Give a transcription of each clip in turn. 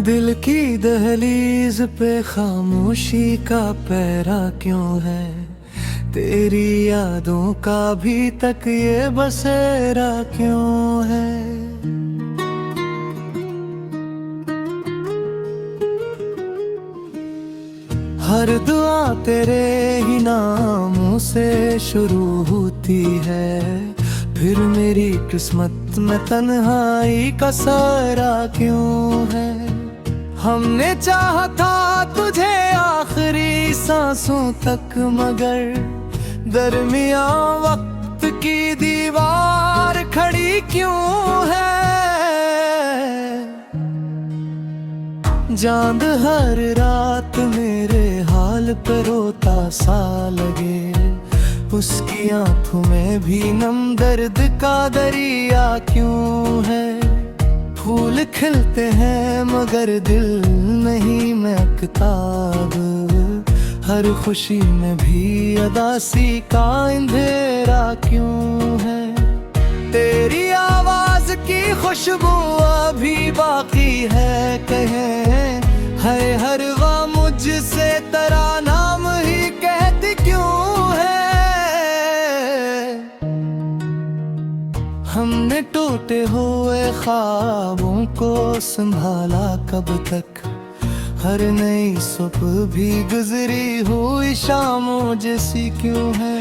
दिल की दहलीज पे खामोशी का पहरा क्यों है? तेरी यादों का भी तक ये बसेरा क्यों है? हर दुआ तेरे ही नामों से शुरू होती है, फिर मेरी किस्मत में तन्हाई का सारा क्यों है? हमने चाहा था तुझे आखिरी सांसों तक, मगर दरमिया वक्त की दीवार खड़ी क्यों है? चांद हर रात मेरे हाल पे रोता सा लगे, उसकी आंखों में भी नम दर्द का दरिया क्यों है? फूल खिलते हैं मगर दिल नहीं महकताब, हर खुशी में भी अदासी का अंधेरा क्यों है? तेरी आवाज की खुशबू अभी बाकी है, कहें है हर गम मुझसे तेरा नाम ही कहती क्यों है? हमने टूटे हुए ख्वाबों को संभाला कब तक, हर नई सुबह भी गुजरी हुई शामों जैसी क्यों है?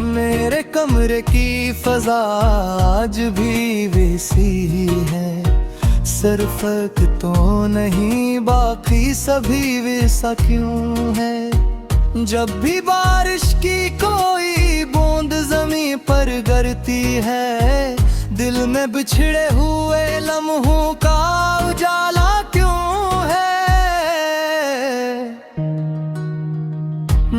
मेरे कमरे की फजा आज भी वैसी ही है, सिर्फ फर्क तो नहीं बाकी सभी वैसा क्यों है? जब भी बारिश की कोई बूंद जमीन पर गिरती है, दिल में बिछड़े हुए लम्हों का उजाला क्यों है?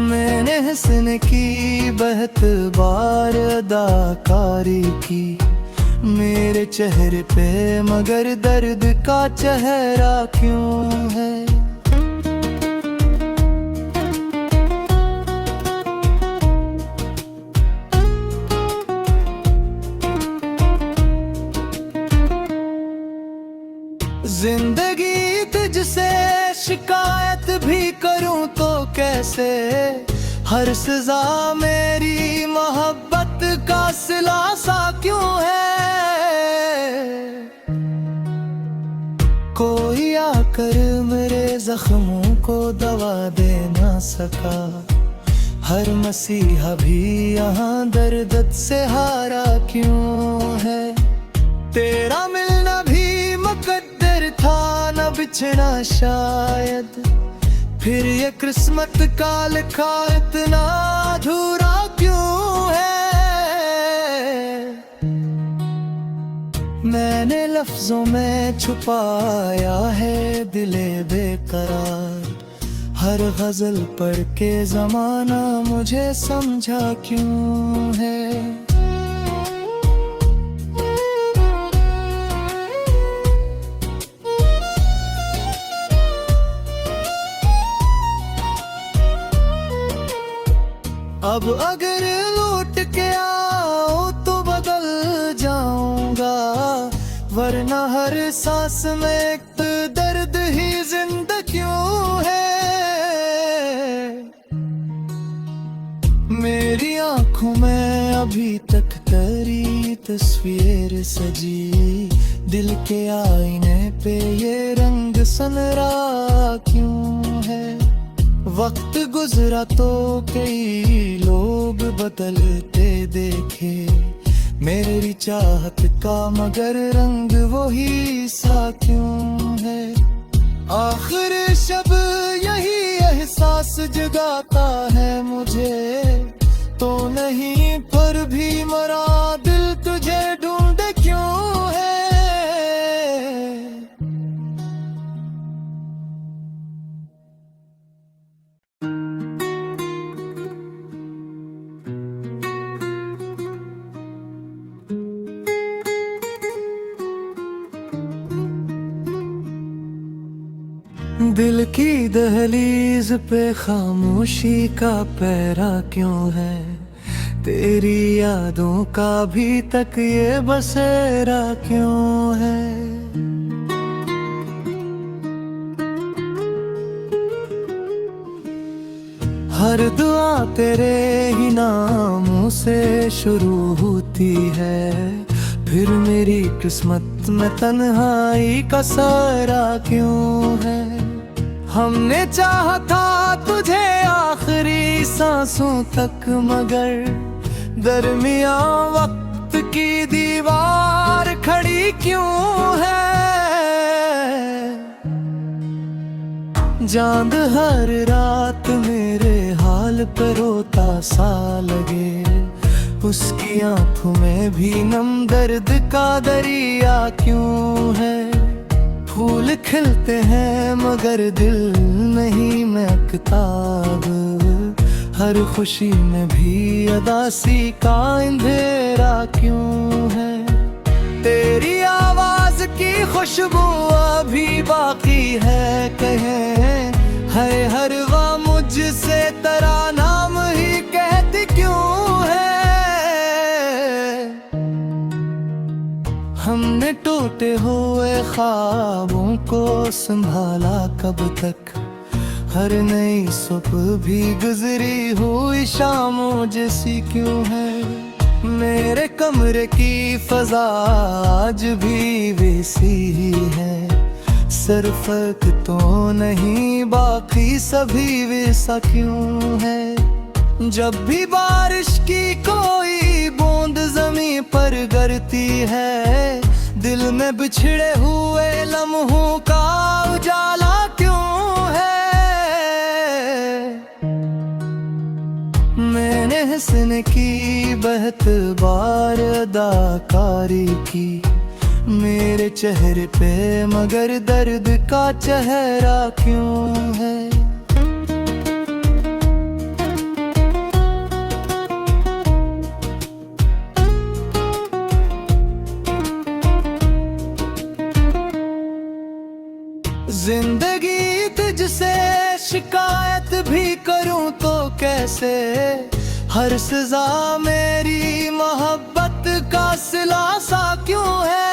मैंने हंसने की बहुत बार अदाकारी की मेरे चेहरे पे, मगर दर्द का चेहरा क्यों है? जिंदगी तुझसे शिकायत भी करूं तो कैसे, हर सजा मेरी मोहब्बत का सिला सा क्यों है? कोई आकर मेरे जख्मों को दवा दे ना सका, हर मसीहा भी यहाँ दर्द से हारा क्यों है? तेरा मिलना भी मुकद्दर था न बिछड़ा शायद, फिर ये किस्मत का लिखा इतना अधूरा क्यों है? मैंने लफ्जों में छुपाया है दिले बेकरार, हर गजल पढ़ के जमाना मुझे समझा क्यों है? अब अगर लौट के आओ तो बदल जाऊंगा, वरना हर सांस में एक दर्द ही जिंदा क्यों है? मेरी आंखों में अभी तक तेरी तस्वीर सजी, दिल के आईने पे ये रंग सनरा क्यों है? वक्त गुजरा तो कई लोग बदलते देखे, मेरी चाहत का मगर रंग वही सा क्यों है? आखिर शब यही एहसास जगाता है मुझे, तो नहीं पर भी मरा दिल तुझे ढूंढे क्यों है? दिल की दहलीज पे खामोशी का पहरा क्यों है? तेरी यादों का भी तक ये बसेरा क्यों है? हर दुआ तेरे ही नामों से शुरू होती है, फिर मेरी किस्मत में तन्हाई का सारा क्यों है। हमने चाहा था तुझे आखिरी सांसों तक, मगर दरमिया वक्त की दीवार खड़ी क्यों है। चांद हर रात मेरे हाल पे रोता सा लगे, उसकी आंखों में भी नम दर्द का दरिया क्यों है। फूल खिलते हैं मगर दिल नहीं महकताब, हर खुशी में भी अदासी का अंधेरा क्यों है। तेरी आवाज की खुशबू अभी बाकी है, कहें है हर वाह मुझसे तेरा नाम ही कहती क्यों है। हमने टूटे हुए ख्वाबों को संभाला कब तक, हर नई सुबह भी गुजरी हुई शामों जैसी क्यों है। मेरे कमरे की फजा आज भी वैसी ही है, सिर्फ फर्क तो नहीं बाकी सभी वैसा क्यों है। जब भी बारिश की कोई बूंद जमीन पर गिरती है, दिल में बिछड़े हुए लम्हों का उजाला क्यों है। मैंने हंसने की बहत-बार अदाकारी की मेरे चेहरे पे, मगर दर्द का चेहरा क्यों है। जिंदगी तुझसे शिकायत भी करूं तो कैसे, हर सजा मेरी मोहब्बत का सिला सा क्यों है।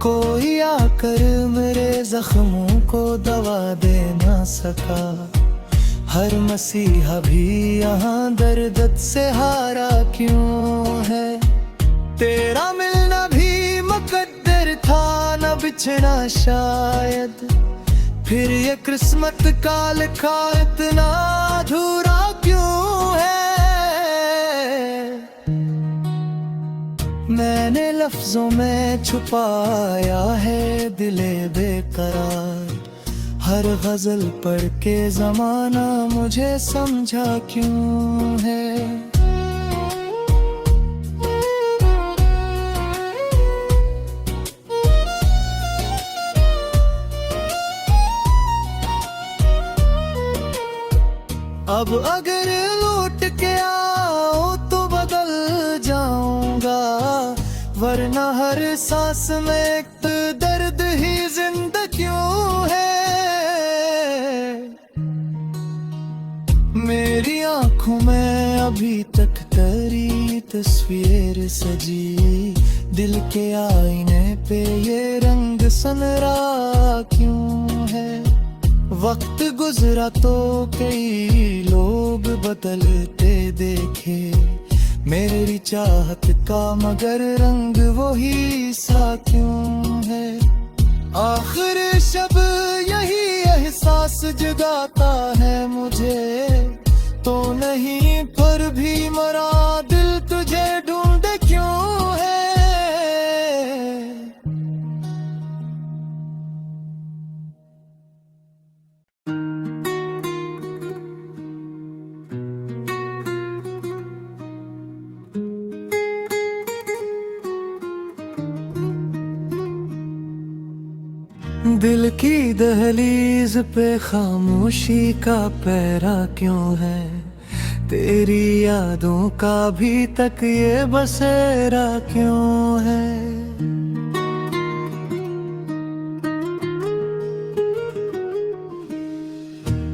कोई आकर मेरे जख्मों को दवा दे ना सका, हर मसीहा भी यहाँ दर्द से हारा क्यों है। तेरा मिलना भी मुकद्दर था न बिछड़ा शायद, फिर ये किस्मत का लिखा इतना अधूरा क्यों है। मैंने लफ्जों में छुपाया है दिले बेकरार, हर गजल पढ़ के जमाना मुझे समझा क्यों है। अब अगर लौट के आओ तो बदल जाऊंगा, वरना हर सांस में एक दर्द ही जिंदा क्यों है। मेरी आंखों में अभी तक तेरी तस्वीर सजी, दिल के आईने पे ये रंग सनरा क्यों है। वक्त गुजरा तो कई लोग बदलते देखे, मेरी चाहत का मगर रंग वही सा क्यों है। आखिर शब यही एहसास जगाता है मुझे, तो नहीं पर भी मरा दिल तुझे ढूंढे क्यों है। दिल की दहलीज पे खामोशी का पहरा क्यों है, तेरी यादों का भी तक ये बसेरा क्यों है।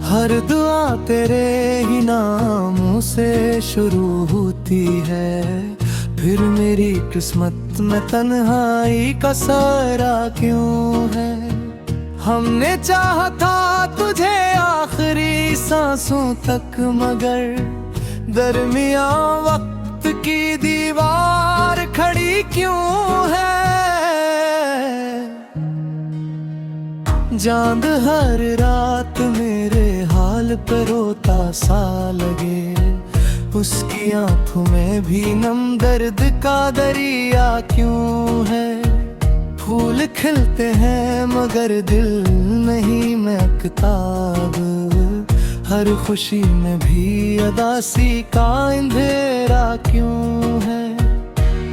हर दुआ तेरे ही नामों से शुरू होती है, फिर मेरी किस्मत में तन्हाई का सारा क्यों है। हमने चाहा था तुझे सांसों तक, मगर दरमिया वक्त की दीवार खड़ी क्यों है। चांद हर रात मेरे हाल पे रोता सा लगे, उसकी आंखों में भी नम दर्द का दरिया क्यों है। फूल खिलते हैं मगर दिल नहीं महकताब, हर खुशी में भी अदासी का अंधेरा क्यों है।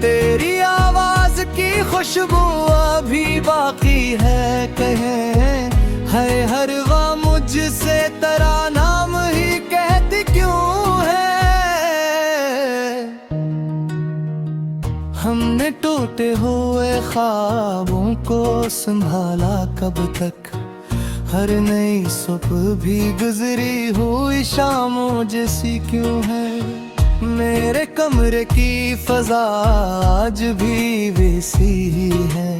तेरी आवाज की खुशबू अभी बाकी है, कहें है हर वह मुझसे तेरा नाम ही कहती क्यों है। हमने टूटे हुए ख्वाबों को संभाला कब तक, हर नई सुबह भी गुजरी हुई शामों जैसी क्यों है। मेरे कमरे की फजा आज भी वैसी ही है,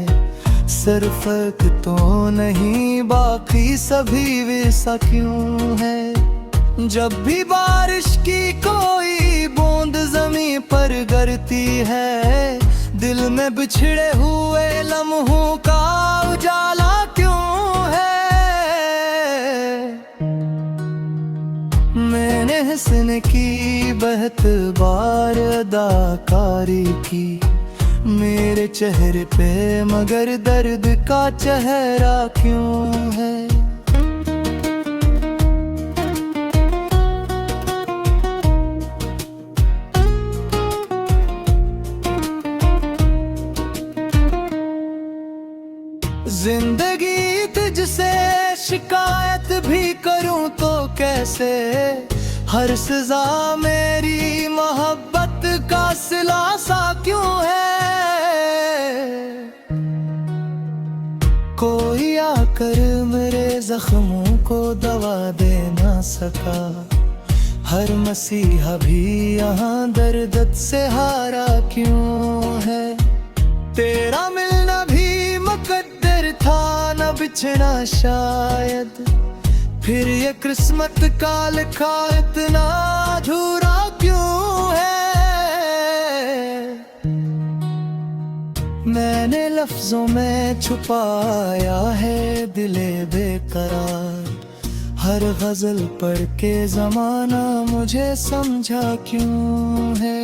सिर्फ फर्क तो नहीं बाकी सभी वैसा क्यों है। जब भी बारिश की कोई बूंद जमीन पर गिरती है, दिल में बिछड़े हुए लम्हों का उजाला क्यों है। मैंने हंसने की बहुत बार अदाकारी की मेरे चेहरे पे, मगर दर्द का चेहरा क्यों है। जिंदगी तुझसे शिकायत भी करूं तो कैसे, हर सजा मेरी मोहब्बत का सिला सा क्यों है। कोई आकर मेरे जख्मों को दवा दे ना सका, हर मसीहा भी यहाँ दर्द से हारा क्यों है। तेरा मिलना भी मुकद्दर था न बिछड़ा शायद, फिर ये किस्मत का लिखा इतना अधूरा क्यों है। मैंने लफ्जों में छुपाया है दिले बेकरार, हर गजल पढ़ के जमाना मुझे समझा क्यों है।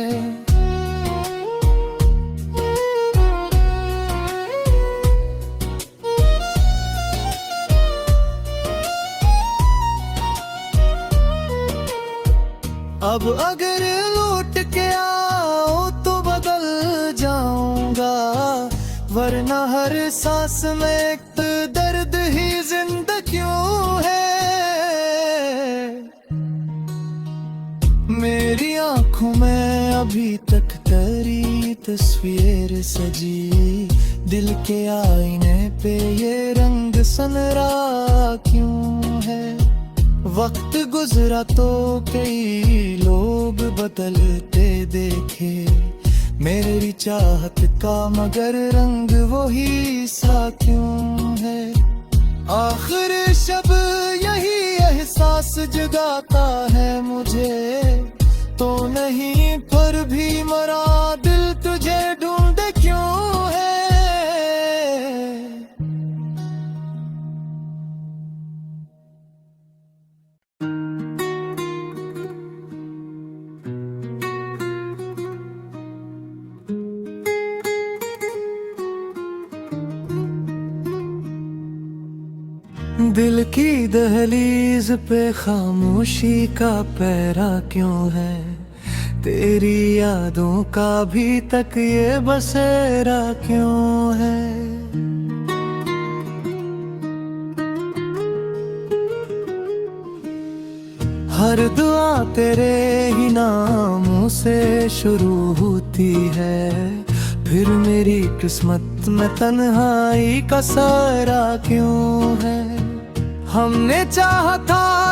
अब अगर लौट के आओ तो बदल जाऊंगा, वरना हर सांस में एक दर्द ही जिंदा क्यों है। मेरी आंखों में अभी तक तेरी तस्वीर सजी, दिल के आईने पे ये रंग सनरा क्यों है। वक्त गुजरा तो कई लोग बदलते देखे, मेरी चाहत का मगर रंग वही सा क्यों है। आखिर शब यही एहसास जगाता है मुझे, तो नहीं पर भी मरा दिल तुझे ढूंढे क्यों है। दिल की दहलीज पे खामोशी का पहरा क्यों है, तेरी यादों का भी तक ये बसेरा क्यों है। हर दुआ तेरे ही नामों से शुरू होती है, फिर मेरी किस्मत में तन्हाई का सारा क्यों है। हमने चाहा था